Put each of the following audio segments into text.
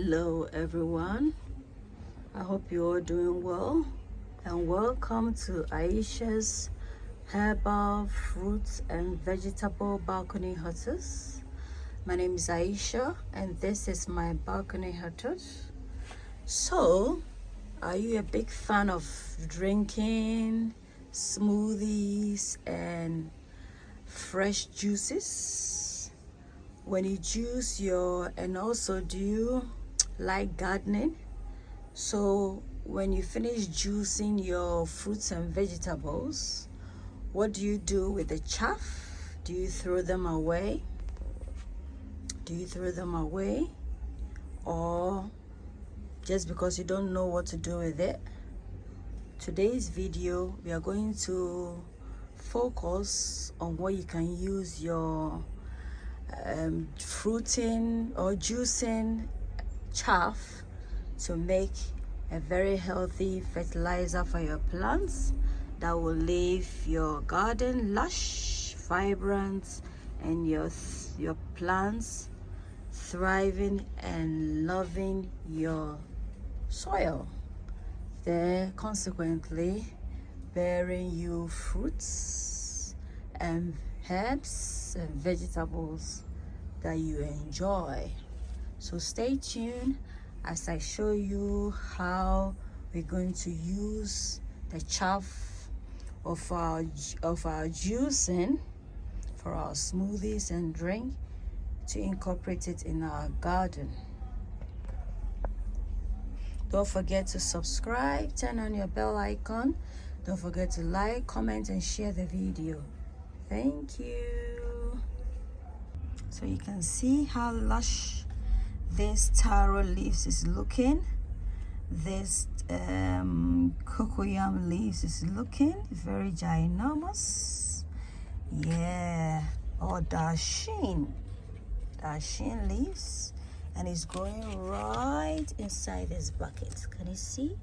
Hello everyone, I hope you're all doing well and welcome to Ayesha's herbal fruits and vegetable balcony hutches. My name is Ayesha and this is my balcony hutches. So are you a big fan of drinking smoothies and fresh juices? When you juice and also do you like gardening? So when you finish juicing your fruits and vegetables, what do you do with the chaff? Do you throw them away? Or just because you don't know what to do with it? Today's video, we are going to focus on what you can use your fruiting or juicing chaff to make a very healthy fertilizer for your plants that will leave your garden lush, vibrant, and your plants thriving and loving your soil, there consequently bearing you fruits and herbs and vegetables that you enjoy. So stay tuned as I show you how we're going to use the chaff of our juicing for our smoothies and drink to incorporate it in our garden. Don't forget to subscribe, turn on your bell icon. Don't forget to like, comment, and share the video. Thank you. So you can see how lush this taro leaves is looking. This cocoyam leaves is looking very ginormous. Yeah, or dasheen leaves, and it's growing right inside this bucket. Can you see?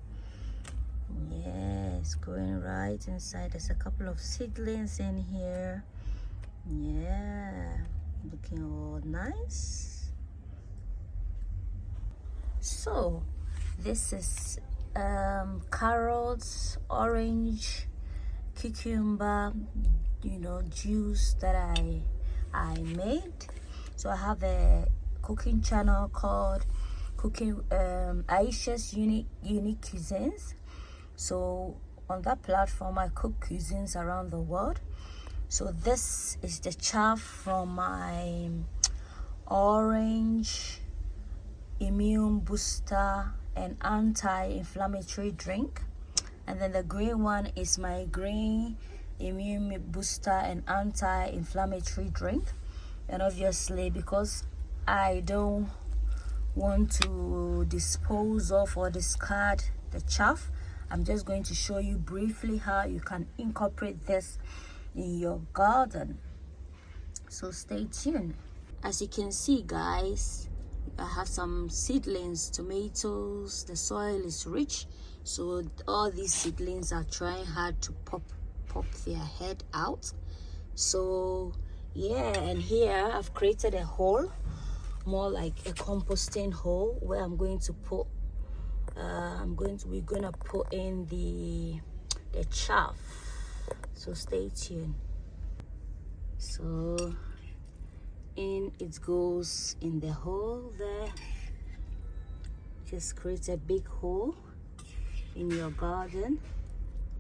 Yeah, it's growing right inside. There's a couple of seedlings in here. Yeah, looking all nice. So this is carrots, orange, cucumber, juice that I made. So I have a cooking channel called Ayesha's Unique Cuisines. So on that platform I cook cuisines around the world. So this is the chaff from my orange immune booster and anti-inflammatory drink, and then the green one is my green immune booster and anti-inflammatory drink. And obviously, because I don't want to dispose of or discard the chaff, I'm just going to show you briefly how you can incorporate this in your garden. So stay tuned. As you can see, guys, I have some seedlings, tomatoes. The soil is rich, so all these seedlings are trying hard to pop their head out. So yeah, and here I've created a hole, more like a composting hole, where I'm going to put we're gonna put in the chaff. So stay tuned. So in it goes in the hole there. Just create a big hole in your garden,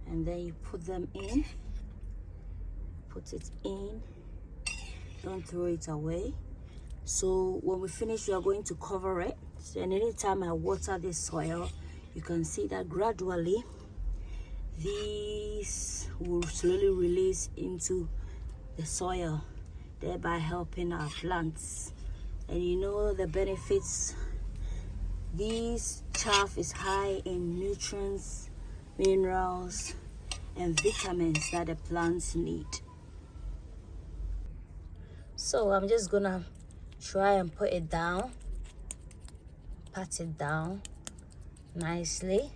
and then you put them in. Put it in, don't throw it away. So when we finish, we are going to cover it. And anytime I water this soil, you can see that gradually these will slowly release into the soil, thereby helping our plants. And you know the benefits. This chaff is high in nutrients, minerals, and vitamins that the plants need. So I'm just gonna try and put it down, pat it down nicely,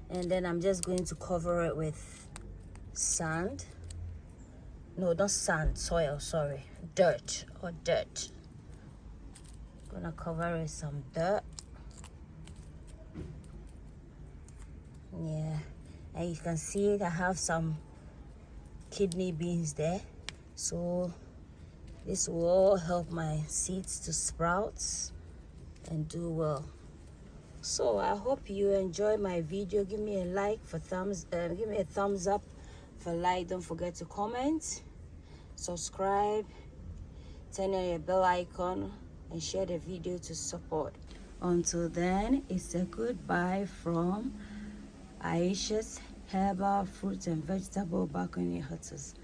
and then I'm just going to cover it with sand. No, not sand, soil, sorry, dirt. Gonna cover it with some dirt. Yeah, and you can see it, I have some kidney beans there, so this will help my seeds to sprout and do well. So I hope you enjoy my video. Give me a like for give me a thumbs up for like. Don't forget to comment, subscribe, turn on your bell icon, and share the video to support. Until then, it's a goodbye from Ayesha's herbal fruit and vegetable balcony hutters.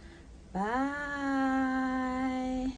Bye.